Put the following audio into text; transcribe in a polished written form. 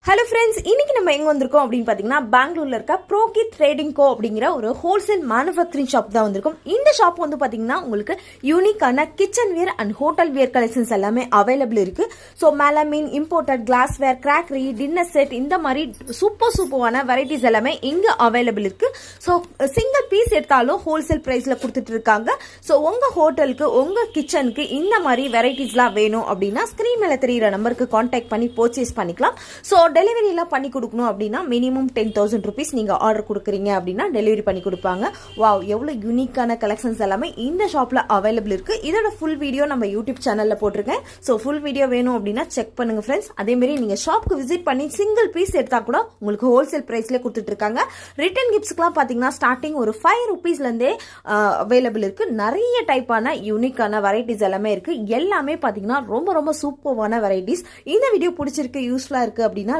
Hello friends, இன்னைக்கு நம்ம எங்க வந்திருக்கோம் அப்படின்னு பாத்தீங்கன்னா பெங்களூர்ல இருக்க ப்ரோகித் ட்ரேடிங் கோ அப்படிங்கிற ஒரு ஹோல்சேல் மேனுஃபேக்சரிங் ஷாப் தான் வந்திருக்கும். இந்த ஷாப் வந்து பாத்தீங்கன்னா உங்களுக்கு யூனிக்கான kitchen ware and hotel ware collections எல்லாமே அவைலபிள் இருக்கு. So melamine, imported glass ware, crockery, dinner set இந்த மாதிரி சூப்பரான வெரைட்டிஸ் எல்லாமே இங்க அவைலபிள் இருக்கு. ஸோ சிங்கிள் பீஸ் எடுத்தாலும் ஹோல்சேல் பிரைஸ்ல கொடுத்துட்டு இருக்காங்க. ஸோ உங்க ஹோட்டலுக்கு உங்க கிச்சனுக்கு இந்த மாதிரி வெரைட்டிஸ்லாம் வேணும் அப்படின்னா ஸ்கிரீன் மேல தெரியுற நம்பருக்கு கான்டாக்ட் பண்ணி பர்ச்சேஸ் பண்ணிக்கலாம். ஸோ டெலிவரி எல்லாம் பண்ணி கொடுக்கணும் அப்படின்னா மினிமம் 10,000 rupees நீங்க ஆர்டர் கொடுக்குறீங்க அப்படின்னா டெலிவரி பண்ணி கொடுப்பாங்க. வாவ், எவ்வளவு யூனிக்கான கலெக்ஷன்ஸ் எல்லாமே இந்த ஷாப்ல அவைலபிள் இருக்கு. இதோட ஃபுல் வீடியோ நம்ம யூடியூப் சேனல்ல போட்டிருக்கேன். ஸோ ஃபுல் வீடியோ வேணும் அப்படின்னா செக் பண்ணுங்க ஃப்ரெண்ட்ஸ். அதே மாதிரி நீங்க ஷாப்க்கு விசிட் பண்ணி சிங்கிள் பீஸ் எடுத்தா கூட உங்களுக்கு ஹோல்சேல் பிரைஸ்ல கொடுத்துட்டு இருக்காங்க. ரிட்டர்ன் கிஃப்ட்ஸ்க்குலாம் பாத்தீங்கன்னா ஸ்டார்டிங் ஒரு 5 rupeesல இருந்தே அவைலபிள் இருக்கு. நிறைய டைப்பான யூனிக்கான வெரைட்டிஸ் எல்லாமே இருக்கு. எல்லாமே பாத்தீங்கன்னா ரொம்ப சூப்பரான வெரைட்டிஸ். இந்த வீடியோ பிடிச்சிருக்கு, யூஸ்ஃபுல்லா இருக்கு அப்படின்னா